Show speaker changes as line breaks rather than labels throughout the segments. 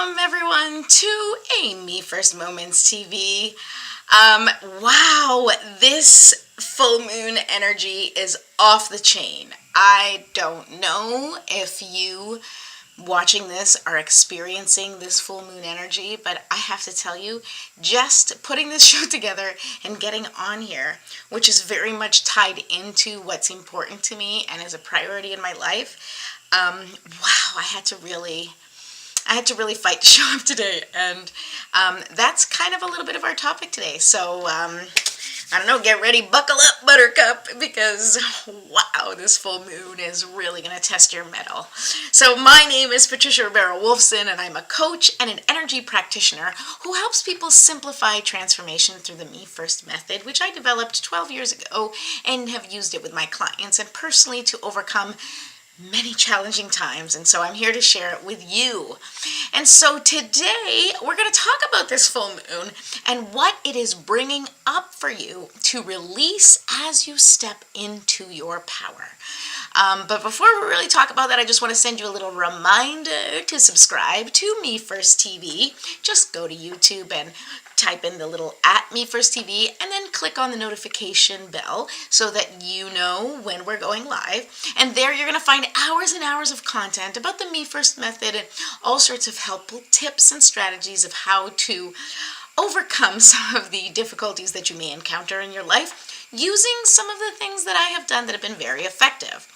Welcome everyone to a Me First Moments TV. Wow, this full moon energy is off the chain. I don't know if you watching this are experiencing this full moon energy, but I have to tell you, just putting this show together and getting on here, which is very much tied into what's important to me and is a priority in my life, wow, I had to really fight to show up today, and that's kind of a little bit of our topic today. So, I don't know, get ready, buckle up, Buttercup, because wow, this full moon is really going to test your mettle. So, my name is Patricia Rivera-Wolfson, and I'm a coach and an energy practitioner who helps people simplify transformation through the Me First method, which I developed 12 years ago and have used it with my clients and personally to overcome many challenging times, and so I'm here to share it with you. And so today we're going to talk about this full moon and what it is bringing up for you to release as you step into your power. But before we really talk about that, I just want to send you a little reminder to subscribe to Me First TV. Just go to YouTube and type in the little @MeFirstTV and then click on the notification bell so that you know when we're going live. And there you're going to find hours and hours of content about the Me First method and all sorts of helpful tips and strategies of how to overcome some of the difficulties that you may encounter in your life using some of the things that I have done that have been very effective.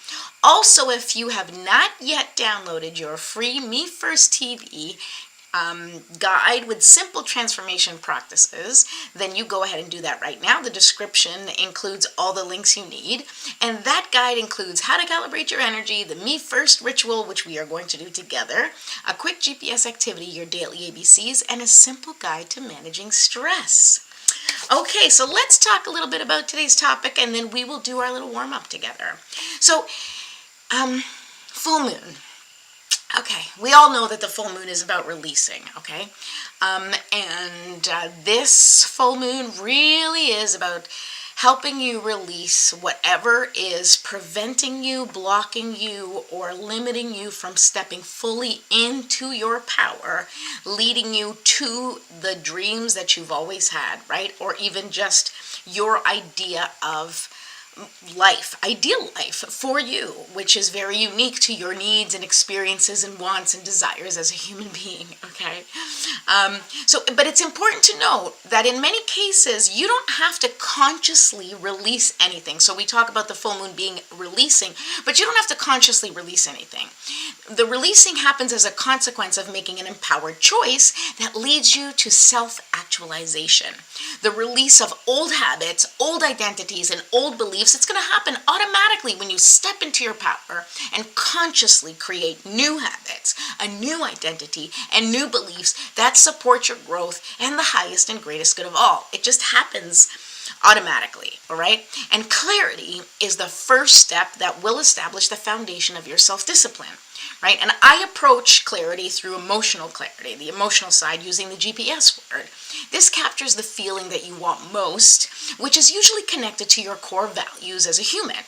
Also, if you have not yet downloaded your free Me First TV guide with simple transformation practices, then you go ahead and do that right now. The description includes all the links you need, and that guide includes how to calibrate your energy, the Me First ritual, which we are going to do together, a quick GPS activity, your daily ABCs, and a simple guide to managing stress. Okay, so let's talk a little bit about today's topic, and then we will do our little warm-up together. So, full moon. Okay, we all know that the full moon is about releasing, okay? This full moon really is about helping you release whatever is preventing you, blocking you, or limiting you from stepping fully into your power, leading you to the dreams that you've always had, right? Or even just your idea of ideal life for you, which is very unique to your needs and experiences and wants and desires as a human being, okay? But it's important to note that in many cases, you don't have to consciously release anything. So we talk about the full moon being releasing, but you don't have to consciously release anything. The releasing happens as a consequence of making an empowered choice that leads you to self-actualization. The release of old habits, old identities, and old beliefs. It's going to happen automatically when you step into your power and consciously create new habits, a new identity, and new beliefs that support your growth and the highest and greatest good of all. It just happens automatically, all right? And clarity is the first step that will establish the foundation of your self-discipline, right? And I approach clarity through emotional clarity, the emotional side, using the GPS word. This captures the feeling that you want most, which is usually connected to your core values as a human.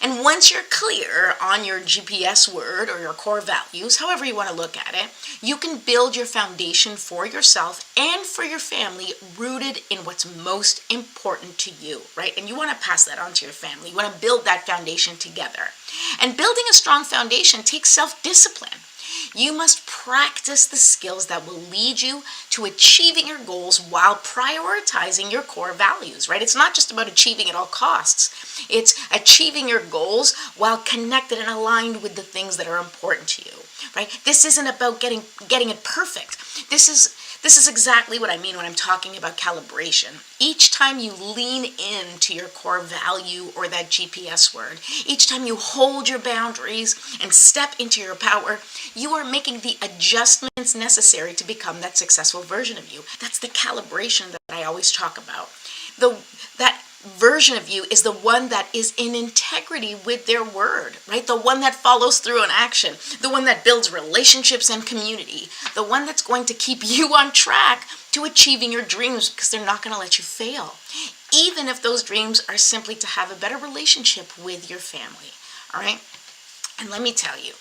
And once you're clear on your GPS word or your core values, however you want to look at it, you can build your foundation for yourself and for your family rooted in what's most important to you, right? And you want to pass that on to your family. You want to build that foundation together. And building a strong foundation takes self-discipline. You must practice the skills that will lead you to achieving your goals while prioritizing your core values, right? It's not just about achieving at all costs. It's achieving your goals while connected and aligned with the things that are important to you, right? This isn't about getting it perfect. This is exactly what I mean when I'm talking about calibration. Each time you lean into your core value or that GPS word, each time you hold your boundaries and step into your power, you are making the adjustments necessary to become that successful version of you. That's the calibration that I always talk about. That version of you is the one that is in integrity with their word, right? The one that follows through on action, the one that builds relationships and community, the one that's going to keep you on track to achieving your dreams because they're not going to let you fail, even if those dreams are simply to have a better relationship with your family, all right? And let me tell you,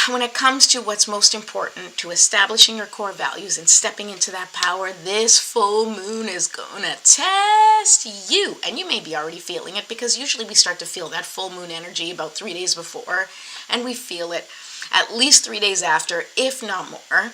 When it comes to what's most important to establishing your core values and stepping into that power, this full moon is going to test you. And you may be already feeling it, because usually we start to feel that full moon energy about 3 days before, and we feel it at least 3 days after, if not more.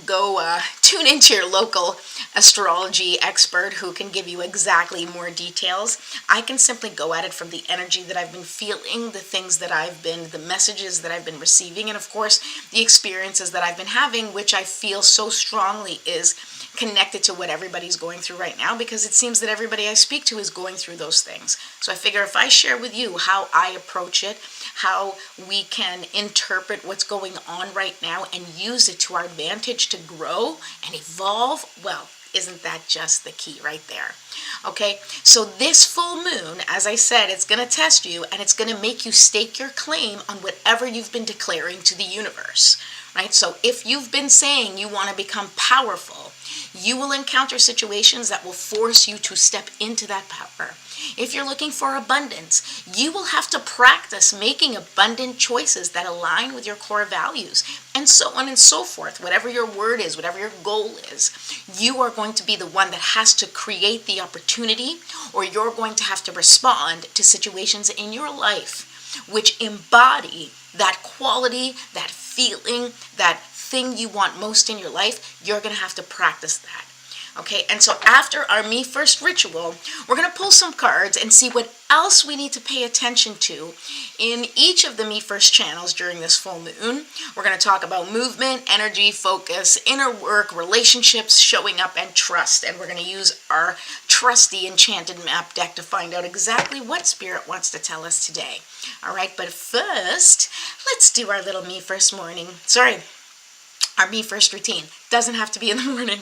Go tune into your local astrology expert who can give you exactly more details. I can simply go at it from the energy that I've been feeling, the messages that I've been receiving, and of course, the experiences that I've been having, which I feel so strongly is connected to what everybody's going through right now, because it seems that everybody I speak to is going through those things. So I figure if I share with you how I approach it, how we can interpret what's going on right now and use it to our advantage to grow and evolve, well, isn't that just the key right there? Okay, so this full moon, as I said, it's going to test you, and it's going to make you stake your claim on whatever you've been declaring to the universe, right? So if you've been saying you want to become powerful, you will encounter situations that will force you to step into that power. If you're looking for abundance, you will have to practice making abundant choices that align with your core values, and so on and so forth. Whatever your word is, whatever your goal is, you are going to be the one that has to create the opportunity, or you're going to have to respond to situations in your life which embody that quality, that feeling, that thing you want most in your life. You're going to have to practice that. Okay, and so after our Me First ritual, we're going to pull some cards and see what else we need to pay attention to in each of the Me First channels during this full moon. We're going to talk about movement, energy, focus, inner work, relationships, showing up, and trust. And we're going to use our trusty enchanted map deck to find out exactly what Spirit wants to tell us today. All right, but first, let's do our little our Me First routine. Doesn't have to be in the morning.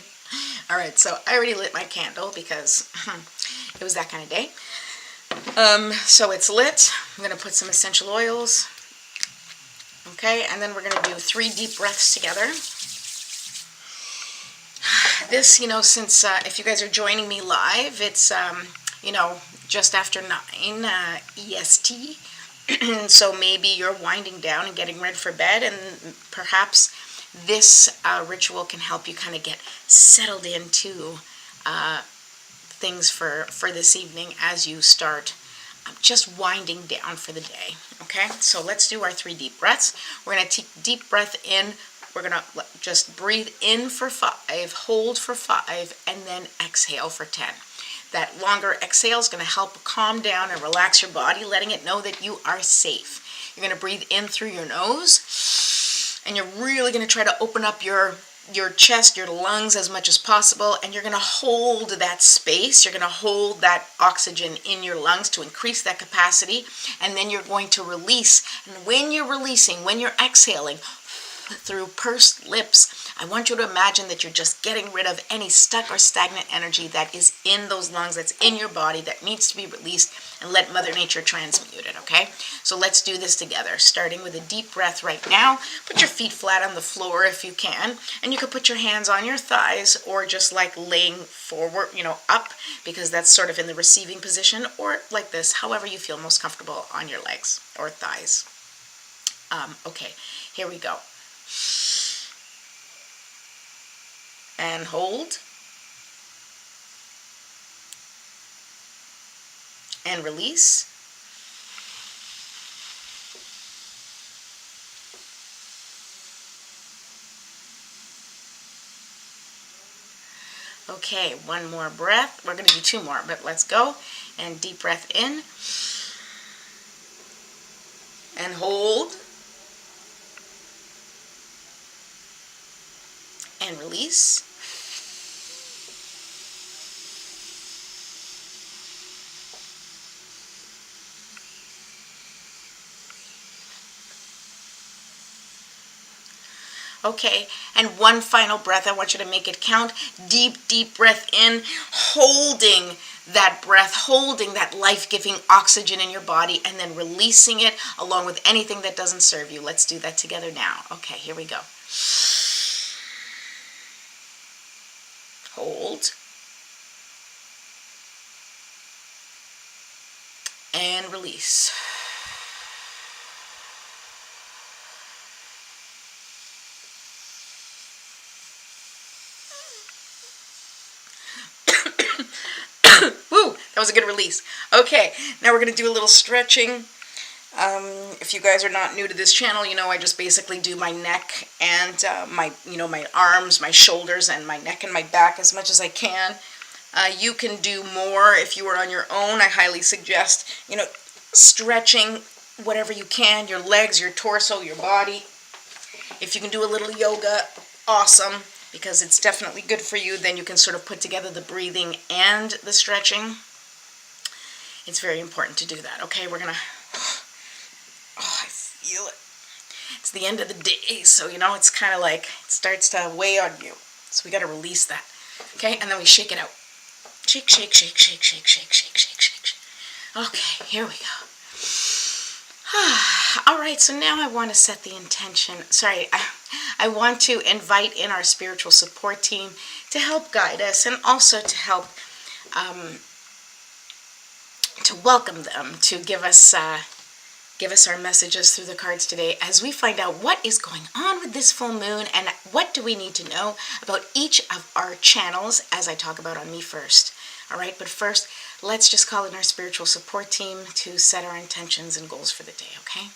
All right, so I already lit my candle because it was that kind of day. So it's lit. I'm going to put some essential oils. Okay, and then we're going to do 3 deep breaths together. This, since if you guys are joining me live, it's, just after 9 EST. So maybe you're winding down and getting ready for bed, and perhaps this ritual can help you kind of get settled into things for this evening as you start just winding down for the day. Okay, so let's do our 3 deep breaths. We're going to take deep breath in. We're going to just breathe in for 5, hold for 5, and then exhale for 10. That longer exhale is going to help calm down and relax your body, letting it know that you are safe. You're going to breathe in through your nose, and you're really going to try to open up your chest, your lungs as much as possible, and you're going to hold that space. You're going to hold that oxygen in your lungs to increase that capacity, and then you're going to release. And when you're releasing, when you're exhaling through pursed lips, I want you to imagine that you're just getting rid of any stuck or stagnant energy that is in those lungs, that's in your body, that needs to be released, and let Mother Nature transmute it, okay? So let's do this together, starting with a deep breath right now. Put your feet flat on the floor if you can, and you can put your hands on your thighs, or just like laying forward, up, because that's sort of in the receiving position, or like this, however you feel most comfortable on your legs or thighs. Okay, here we go. And hold. And release. Okay, one more breath. We're going to do 2 more, but let's go. And deep breath in. And hold. And release. Okay, and one final breath. I want you to make it count. Deep, deep breath in, holding that breath, holding that life-giving oxygen in your body, and then releasing it along with anything that doesn't serve you. Let's do that together now. Okay, here we go. Hold. And release. was a good release. Okay, now we're going to do a little stretching. If you guys are not new to this channel, you know I just basically do my neck and my arms, my shoulders, and my neck and my back as much as I can. You can do more if you are on your own. I highly suggest, stretching whatever you can, your legs, your torso, your body. If you can do a little yoga, awesome, because it's definitely good for you. Then you can sort of put together the breathing and the stretching. It's very important to do that. Okay, we're gonna, I feel it. It's the end of the day, so it's kind of like it starts to weigh on you. So we got to release that. Okay, and then we shake it out. Shake, shake, shake, shake, shake, shake, shake, shake, shake. Okay, here we go. All right, so now I want to set the intention. Sorry, I want to invite in our spiritual support team to help guide us and also to help to welcome them to give us our messages through the cards today as we find out what is going on with this full moon and what do we need to know about each of our channels as I talk about on Me First. All right, but first, let's just call in our spiritual support team to set our intentions and goals for the day, okay?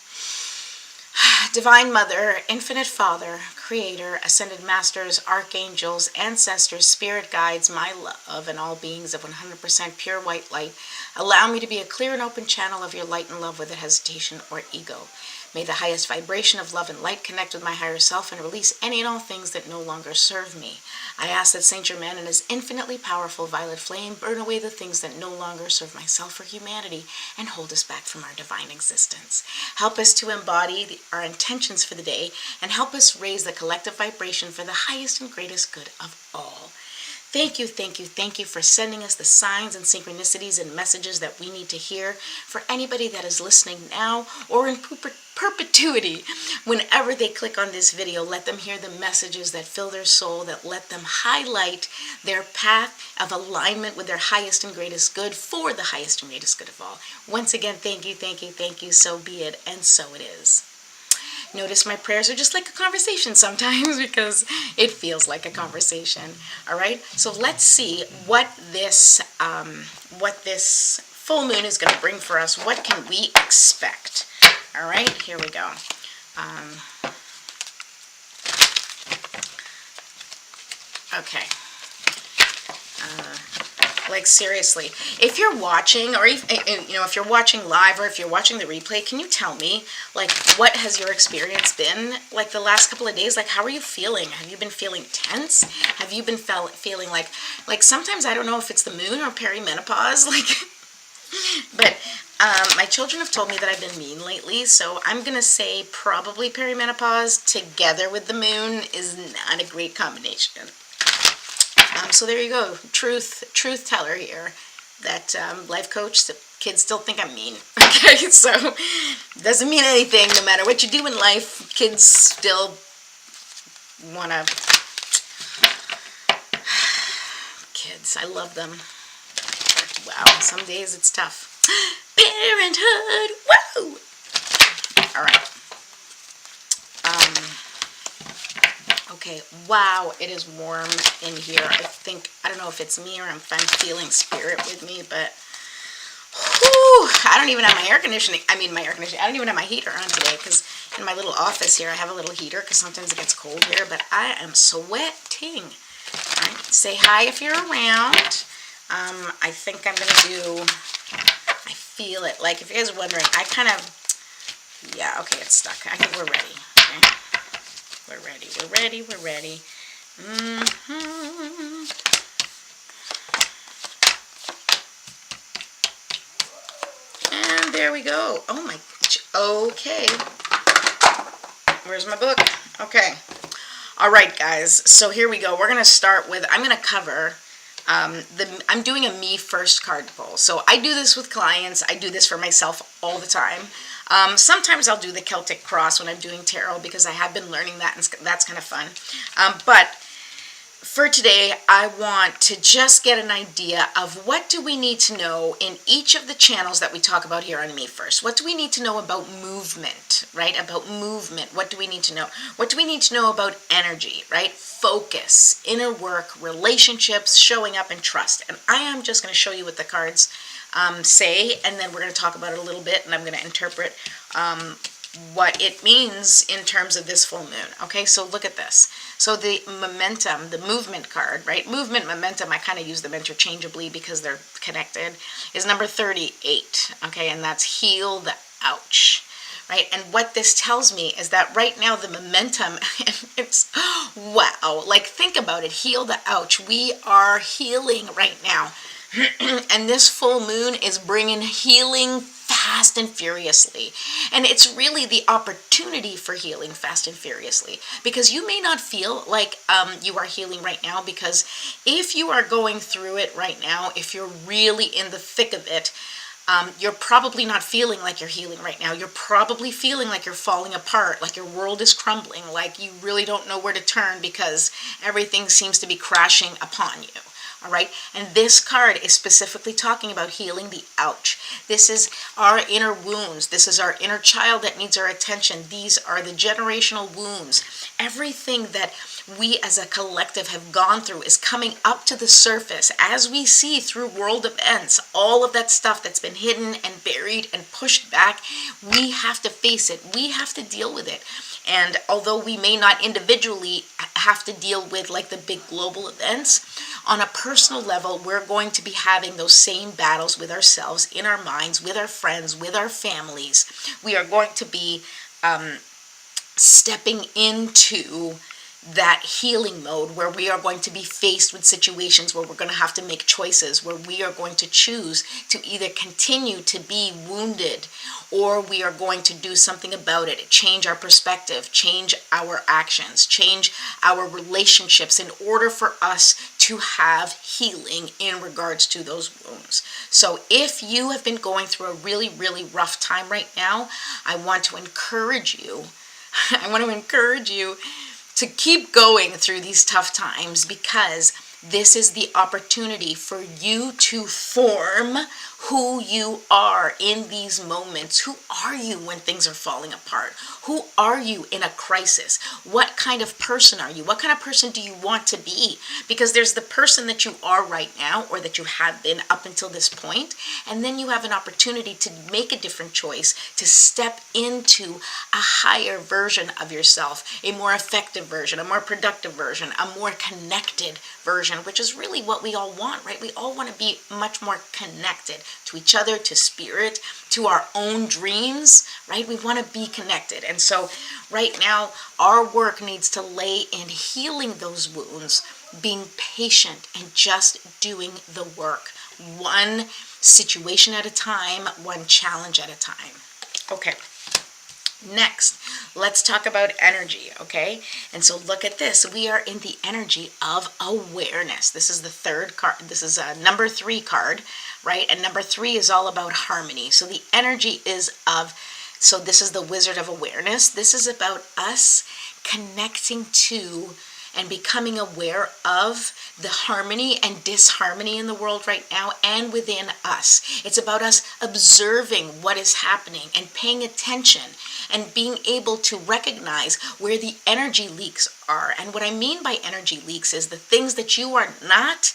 Divine Mother, Infinite Father, Creator, Ascended Masters, Archangels, Ancestors, Spirit Guides, my love, and all beings of 100% pure white light, allow me to be a clear and open channel of your light and love without hesitation or ego. May the highest vibration of love and light connect with my higher self and release any and all things that no longer serve me. I ask that Saint Germain and his infinitely powerful violet flame burn away the things that no longer serve myself or humanity and hold us back from our divine existence. Help us to embody our intentions for the day and help us raise the collective vibration for the highest and greatest good of all. Thank you, thank you, thank you for sending us the signs and synchronicities and messages that we need to hear. For anybody that is listening now or in perpetuity, whenever they click on this video, let them hear the messages that fill their soul, that let them highlight their path of alignment with their highest and greatest good for the highest and greatest good of all. Once again, thank you, thank you, thank you. So be it, and so it is. Notice my prayers are just like a conversation sometimes because it feels like a conversation. All right, so let's see what this full moon is going to bring for us. What can we expect? All right, here we go. Okay. Like seriously, if you're watching, or if you're watching live, or if you're watching the replay, can you tell me, like, what has your experience been like the last couple of days? Like, how are you feeling? Have you been feeling tense? Have you been feeling like sometimes I don't know if it's the moon or perimenopause, but my children have told me that I've been mean lately, so I'm gonna say probably perimenopause together with the moon is not a great combination. So there you go, truth teller here, that life coach, the kids still think I'm mean, okay, so doesn't mean anything, no matter what you do in life, kids still want to, kids, I love them. Wow, some days it's tough. Parenthood, whoa! All right. Okay, wow, it is warm in here. I don't know if it's me or I'm feeling spirit with me, but whew, I don't even have my air conditioning. I don't even have my heater on today because in my little office here I have a little heater because sometimes it gets cold here, but I am sweating. All right, say hi if you're around. I think I'm going to do, I feel it. Like, if you guys are wondering, yeah, okay, it's stuck. I think we're ready. Okay? We're ready. And there we go. Oh my, okay. Where's my book? Okay. All right, guys. So here we go. We're going to start with, I'm going to cover, I'm doing a Me First card pull. So I do this with clients. I do this for myself all the time. Sometimes I'll do the Celtic Cross when I'm doing tarot because I have been learning that and that's kind of fun. But for today, I want to just get an idea of what do we need to know in each of the channels that we talk about here on Me First. What do we need to know about movement, right? About movement. What do we need to know? What do we need to know about energy, right? Focus, inner work, relationships, showing up, and trust. And I am just going to show you with the cards say, and then we're going to talk about it a little bit, and I'm going to interpret what it means in terms of this full moon. Okay, so look at this. So the momentum, the movement card, right? Movement, momentum, I kind of use them interchangeably because they're connected, is number 38. Okay, and that's heal the ouch. Right, and what this tells me is that right now the momentum, it's, wow, like think about it, heal the ouch. We are healing right now. And this full moon is bringing healing fast and furiously. And it's really the opportunity for healing fast and furiously, because you may not feel like you are healing right now, because if you are going through it right now, if you're really in the thick of it, you're probably not feeling like you're healing right now. You're probably feeling like you're falling apart, like your world is crumbling, like you really don't know where to turn because everything seems to be crashing upon you. All right, and this card is specifically talking about healing the ouch. This is our inner wounds. This is our inner child that needs our attention. These are the generational wounds. Everything that we as a collective have gone through is coming up to the surface as we see through world events. All of that stuff that's been hidden and buried and pushed back, we have to face it. We have to deal with it. And although we may not individually have to deal with like the big global events, on a personal level, we're going to be having those same battles with ourselves, in our minds, with our friends, with our families. We are going to be stepping into that healing mode where we are going to be faced with situations where we're going to have to make choices, where we are going to choose to either continue to be wounded or we are going to do something about it, change our perspective, change our actions, change our relationships in order for us to have healing in regards to those wounds. So if you have been going through a really, really rough time right now, I want to encourage you to keep going through these tough times, because this is the opportunity for you to form who you are in these moments. Who are you when things are falling apart? Who are you in a crisis? What kind of person are you? What kind of person do you want to be? Because there's the person that you are right now, or that you have been up until this point, and then you have an opportunity to make a different choice, to step into a higher version of yourself, a more effective version, a more productive version, a more connected version, which is really what we all want, right? We all want to be much more connected to each other, to spirit, to our own dreams, right? We want to be connected. And so right now, our work needs to lay in healing those wounds, being patient, and just doing the work, one situation at a time, one challenge at a time. Okay. Next, let's talk about energy, okay? And so look at this. We are in the energy of awareness. This is the third card. This is a number 3 card, right? And number 3 is all about harmony. So the energy is so this is the Wizard of Awareness. This is about us connecting to and becoming aware of the harmony and disharmony in the world right now and within us. It's about us observing what is happening and paying attention and being able to recognize where the energy leaks are. And what I mean by energy leaks is the things that you are not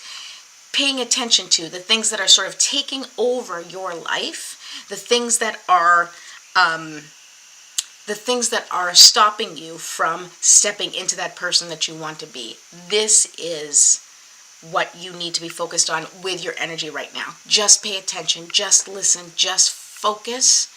paying attention to, the things that are sort of taking over your life, the things that are stopping you from stepping into that person that you want to be. This is what you need to be focused on with your energy right now. Just pay attention, just listen, just focus,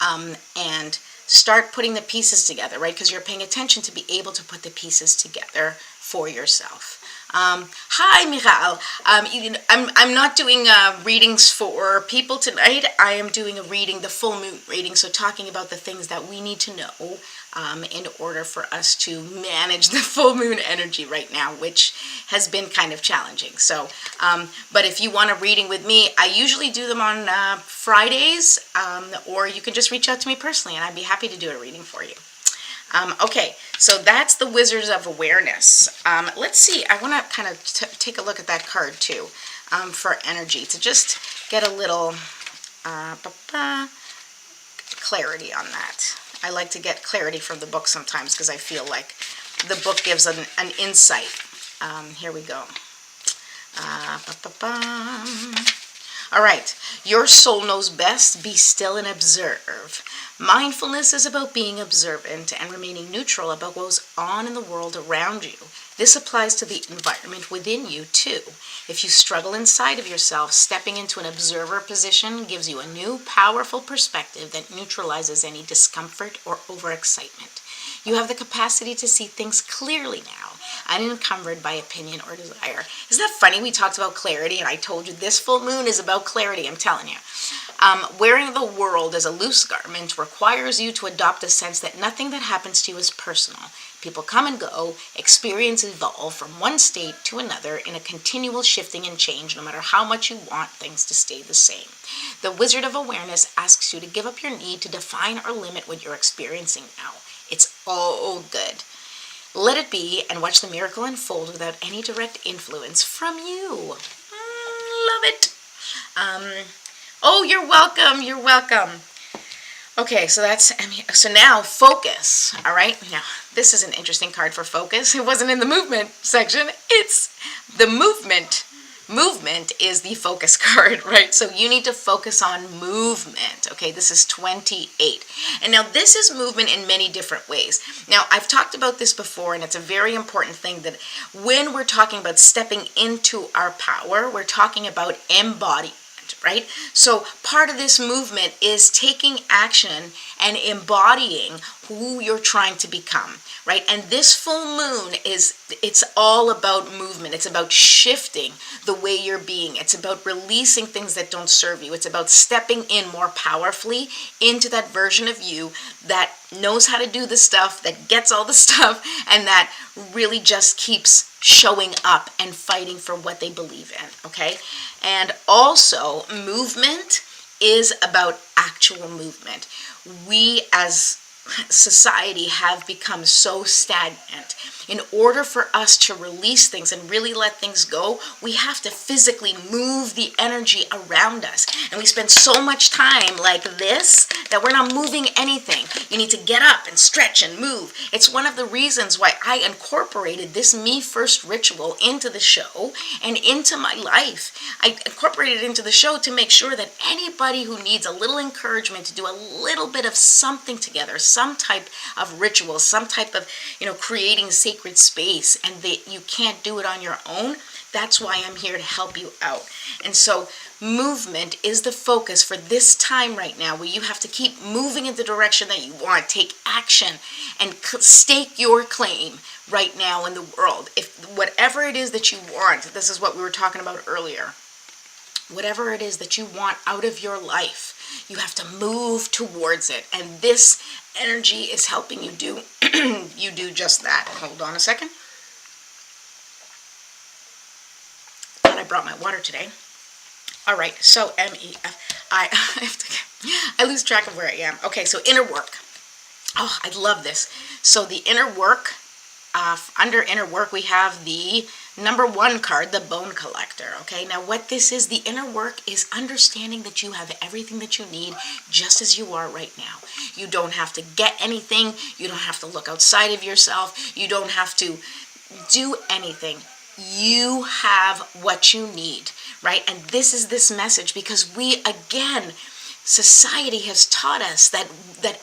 and start putting the pieces together, right? Because you're paying attention to be able to put the pieces together for yourself. Hi, Michal. I'm not doing readings for people tonight. I am doing a reading, the full moon reading, so talking about the things that we need to know in order for us to manage the full moon energy right now, which has been kind of challenging. So, but if you want a reading with me, I usually do them on Fridays, or you can just reach out to me personally, and I'd be happy to do a reading for you. Okay, so that's the Wizards of Awareness. Let's see, I want to kind of take a look at that card too, for energy, to just get a little clarity on that. I like to get clarity from the book sometimes because I feel like the book gives an insight. Here we go. All right, your soul knows best. Be still and observe. Mindfulness is about being observant and remaining neutral about what goes on in the world around you. This applies to the environment within you too. If you struggle inside of yourself, stepping into an observer position gives you a new, powerful perspective that neutralizes any discomfort or overexcitement. You have the capacity to see things clearly now, unencumbered by opinion or desire. Isn't that funny? We talked about clarity, and I told you this full moon is about clarity, I'm telling you. Wearing the world as a loose garment requires you to adopt a sense that nothing that happens to you is personal. People come and go, experiences evolve from one state to another in a continual shifting and change, no matter how much you want things to stay the same. The Wizard of Awareness asks you to give up your need to define or limit what you're experiencing now. It's all good. Let it be and watch the miracle unfold without any direct influence from you. Love it. Oh, you're welcome. You're welcome. Okay, so so now focus. All right. Now, this is an interesting card for focus. It wasn't in the movement section. It's the movement. Movement is the focus card, right? So you need to focus on movement. Okay, this is 28. And now this is movement in many different ways. Now, I've talked about this before, and it's a very important thing that when we're talking about stepping into our power, we're talking about embodiment. Right? So part of this movement is taking action and embodying who you're trying to become, right? And this full moon it's all about movement. It's about shifting the way you're being. It's about releasing things that don't serve you. It's about stepping in more powerfully into that version of you that knows how to do the stuff, that gets all the stuff, and that really just keeps showing up and fighting for what they believe in, okay? And also, movement is about actual movement. We as society have become so stagnant. In order for us to release things and really let things go, we have to physically move the energy around us. And we spend so much time like this that we're not moving anything. You need to get up and stretch and move. It's one of the reasons why I incorporated this Me First ritual into the show and into my life. I incorporated it into the show to make sure that anybody who needs a little encouragement to do a little bit of something together, some type of ritual, some type of, creating sacred space, and that you can't do it on your own, that's why I'm here to help you out. And so movement is the focus for this time right now, where you have to keep moving in the direction that you want. Take action and stake your claim right now in the world. If whatever it is that you want, this is what we were talking about earlier, whatever it is that you want out of your life, you have to move towards it. And this energy is helping you do just that. Hold on a second. Glad I brought my water today. All right, so MEF. I lose track of where I am. Okay, so inner work. Oh, I love this. So the inner work, under inner work, we have the number 1 card, the Bone Collector. Okay, now what this is, the inner work is understanding that you have everything that you need just as you are right now. You don't have to get anything. You don't have to look outside of yourself. You don't have to do anything. You have what you need, right? And this is this message because society has taught us that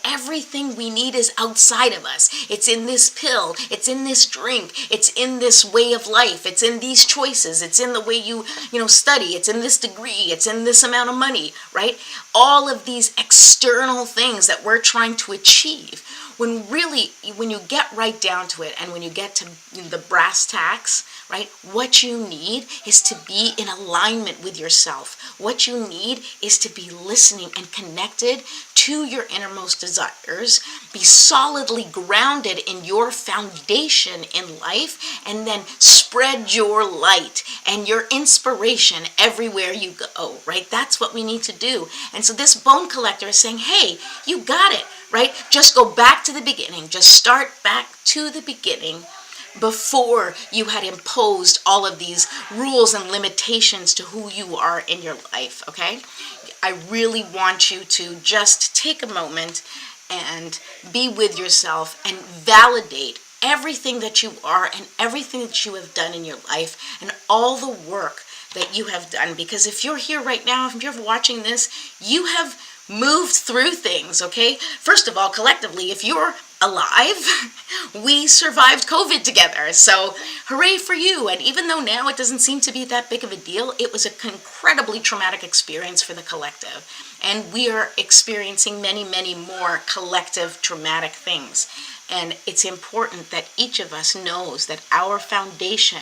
everything we need is outside of us. It's in this pill, it's in this drink, it's in this way of life, it's in these choices, it's in the way you study, it's in this degree, it's in this amount of money, right? All of these external things that we're trying to achieve. When you get right down to it, and when you get to the brass tacks, right, what you need is to be in alignment with yourself. What you need is to be listening and connected to your innermost desires, be solidly grounded in your foundation in life, and then spread your light and your inspiration everywhere you go, right? That's what we need to do. And so this Bone Collector is saying, hey, you got it, right? Just go back to the beginning. Just start back to the beginning before you had imposed all of these rules and limitations to who you are in your life, okay? I really want you to just take a moment and be with yourself and validate everything that you are and everything that you have done in your life and all the work that you have done. Because if you're here right now, if you're watching this, you have moved through things, okay? First of all, collectively, if you're alive, we survived COVID together. So hooray for you. And even though now it doesn't seem to be that big of a deal, it was an incredibly traumatic experience for the collective. And we are experiencing many, many more collective traumatic things. And it's important that each of us knows that our foundation,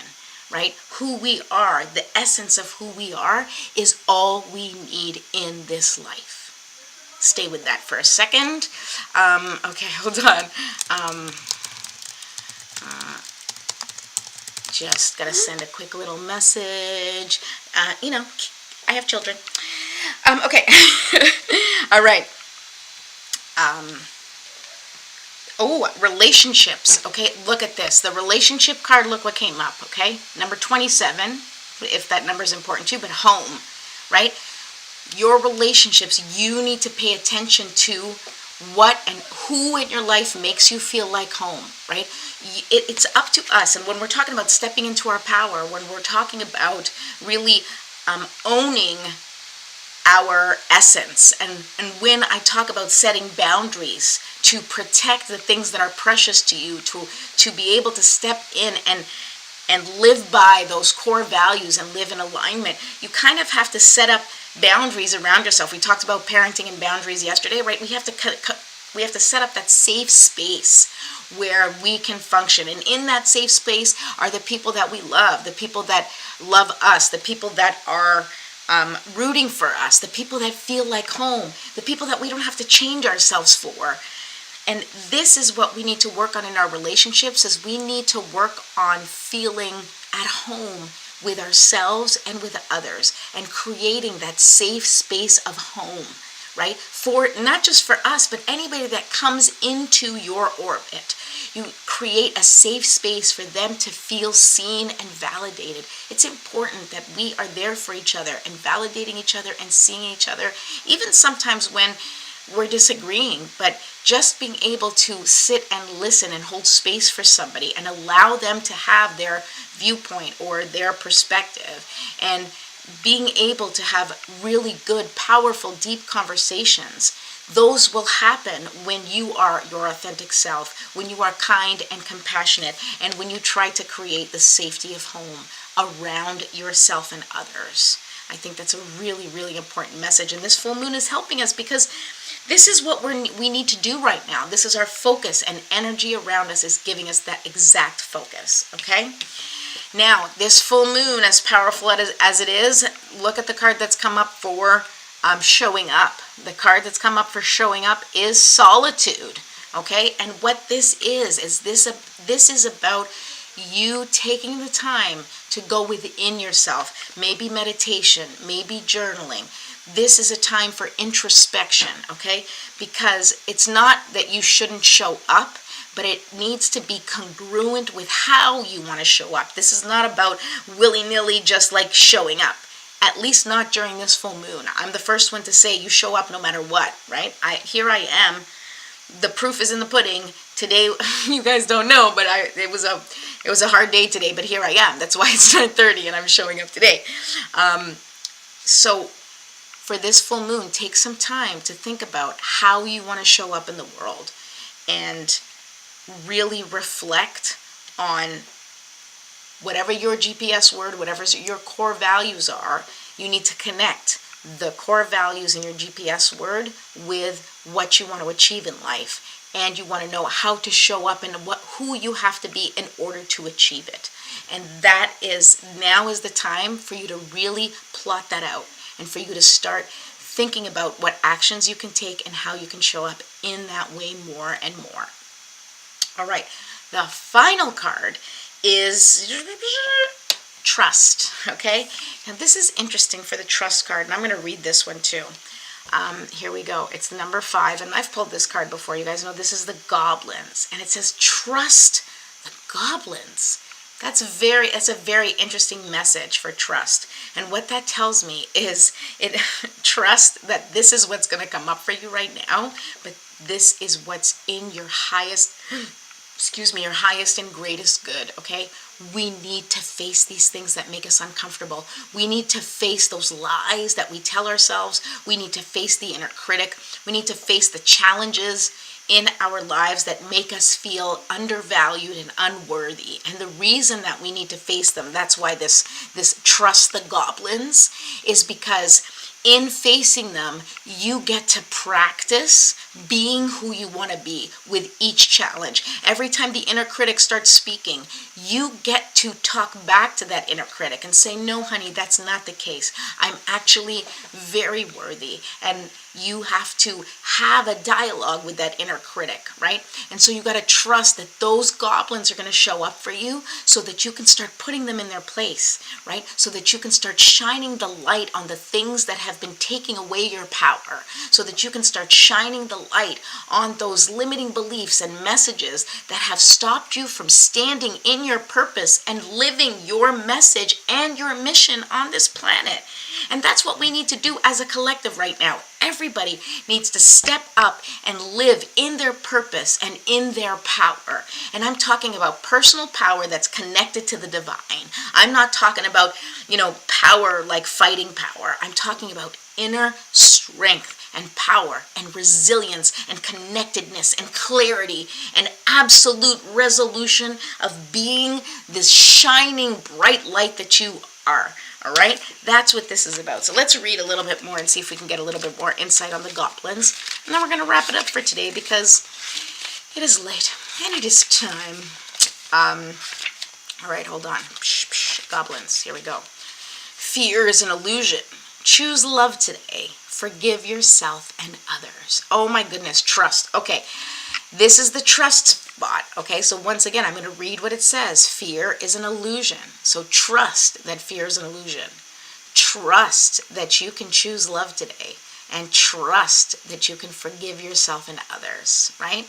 right, who we are, the essence of who we are, is all we need in this life. Stay with that for a second. Okay, hold on. Just gotta send a quick little message. I have children. Okay. All right. Relationships. Okay, look at this. The relationship card, look what came up, okay? Number 27, if that number is important too, but home, right? Your relationships, you need to pay attention to what and who in your life makes you feel like home, right? It's up to us. And when we're talking about stepping into our power, when we're talking about really owning our essence, and when I talk about setting boundaries to protect the things that are precious to you, to be able to step in and live by those core values and live in alignment, you kind of have to set up boundaries around yourself. We talked about parenting and boundaries yesterday, right? We have to set up that safe space where we can function. And in that safe space are the people that we love, the people that love us, the people that are rooting for us, the people that feel like home, the people that we don't have to change ourselves for. And this is what we need to work on in our relationships, is we need to work on feeling at home with ourselves and with others, and creating that safe space of home, right? For not just for us, but anybody that comes into your orbit. You create a safe space for them to feel seen and validated. It's important that we are there for each other and validating each other and seeing each other, even sometimes when we're disagreeing, but just being able to sit and listen and hold space for somebody and allow them to have their viewpoint or their perspective, and being able to have really good, powerful, deep conversations. Those will happen when you are your authentic self, when you are kind and compassionate, and when you try to create the safety of home around yourself and others. I think that's a really, really important message. And this full moon is helping us, because this is what we need to do right now. This is our focus, and energy around us is giving us that exact focus, okay? Now, this full moon, as powerful as it is, look at the card that's come up for showing up. The card that's come up for showing up is solitude, okay? And what this is this is about you taking the time to go within yourself. Maybe meditation, maybe journaling. This is a time for introspection, okay? Because it's not that you shouldn't show up, but it needs to be congruent with how you want to show up. This is not about willy-nilly just like showing up. At least not during this full moon. I'm the first one to say you show up no matter what, right? Here I am. The proof is in the pudding. Today, you guys don't know, but it was a hard day today, but here I am. That's why it's 9:30 and I'm showing up today. So for this full moon, take some time to think about how you want to show up in the world, and really reflect on whatever your GPS word, whatever your core values are. You need to connect the core values in your GPS word with what you want to achieve in life. And you want to know how to show up and who you have to be in order to achieve it. And now is the time for you to really plot that out, and for you to start thinking about what actions you can take and how you can show up in that way more and more. All right, the final card is trust, okay? Now this is interesting for the trust card, and I'm going to read this one too. Here we go. It's number 5, and I've pulled this card before. You guys know this is the goblins, and it says trust the goblins. That's a very interesting message for trust. And what that tells me is trust that this is what's going to come up for you right now, but this is what's in your highest your highest and greatest good, okay? We need to face these things that make us uncomfortable. We need to face those lies that we tell ourselves. We need to face the inner critic. We need to face the challenges in our lives that make us feel undervalued and unworthy. And the reason that we need to face them, that's why this trust the goblins, is because in facing them, you get to practice being who you want to be with each challenge. Every time the inner critic starts speaking, you get to talk back to that inner critic and say, no, honey, that's not the case. I'm actually very worthy. And you have to have a dialogue with that inner critic, right? And so you got to trust that those goblins are going to show up for you so that you can start putting them in their place, right? So that you can start shining the light on the things that have been taking away your power, so that you can start shining the light on those limiting beliefs and messages that have stopped you from standing in your purpose and living your message and your mission on this planet. And that's what we need to do as a collective right now. Everybody needs to step up and live in their purpose and in their power. And I'm talking about personal power that's connected to the divine. I'm not talking about, power like fighting power. I'm talking about inner strength and power and resilience and connectedness and clarity and absolute resolution of being this shining bright light that you are. All right, that's what this is about. So let's read a little bit more and see if we can get a little bit more insight on the goblins. And then we're going to wrap it up for today because it is late and it is time. All right, hold on. Goblins, here we go. Fear is an illusion. Choose love today. Forgive yourself and others. Oh my goodness, trust. Okay, this is the trust spot. Okay, so once again, I'm going to read what it says. Fear is an illusion. So trust that fear is an illusion. Trust that you can choose love today. And trust that you can forgive yourself and others, right?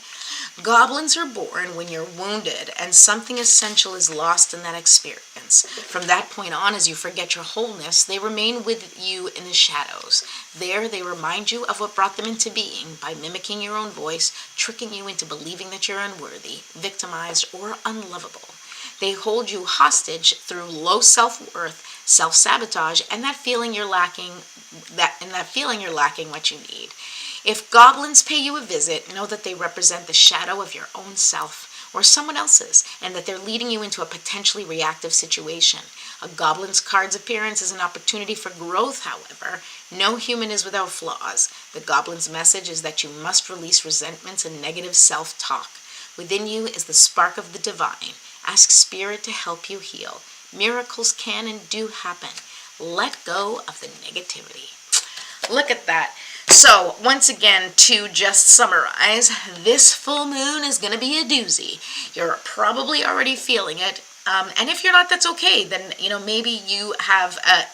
Goblins are born when you're wounded and something essential is lost in that experience. From that point on, as you forget your wholeness, they remain with you in the shadows. There, they remind you of what brought them into being by mimicking your own voice, tricking you into believing that you're unworthy, victimized, or unlovable. They hold you hostage through low self-worth, self-sabotage, and that feeling you're lacking what you need. If goblins pay you a visit, know that they represent the shadow of your own self or someone else's, and that they're leading you into a potentially reactive situation. A goblin's card's appearance is an opportunity for growth, however. No human is without flaws. The goblin's message is that you must release resentments and negative self-talk. Within you is the spark of the divine. Ask Spirit to help you heal. Miracles can and do happen. Let go of the negativity. Look at that. So, once again, to just summarize, this full moon is going to be a doozy. You're probably already feeling it. And if you're not, that's okay. Then, maybe you have a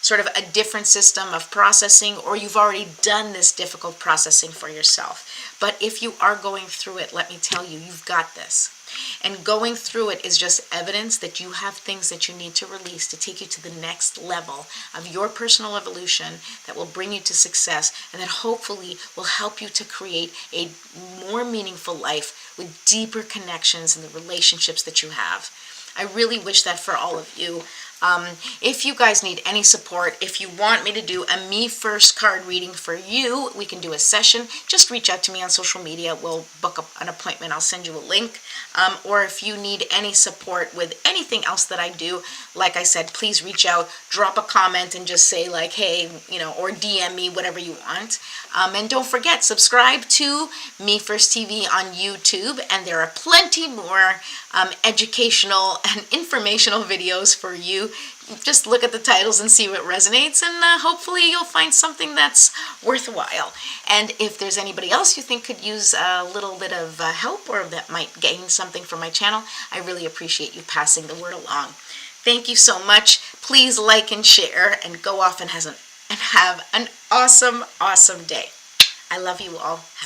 sort of a different system of processing, or you've already done this difficult processing for yourself. But if you are going through it, let me tell you, you've got this. And going through it is just evidence that you have things that you need to release to take you to the next level of your personal evolution that will bring you to success and that hopefully will help you to create a more meaningful life with deeper connections in the relationships that you have. I really wish that for all of you. If you guys need any support, if you want me to do a Me First card reading for you, we can do a session. Just reach out to me on social media. We'll book an appointment. I'll send you a link. Or if you need any support with anything else that I do, like I said, please reach out, drop a comment and just say like, hey, or DM me, whatever you want. And don't forget, subscribe to Me First TV on YouTube. And there are plenty more educational and informational videos for you. Just look at the titles and see what resonates, and hopefully you'll find something that's worthwhile. And if there's anybody else you think could use a little bit of help or that might gain something from my channel, I really appreciate you passing the word along. Thank you so much. Please like and share, and go off and have an awesome, awesome day. I love you all. Have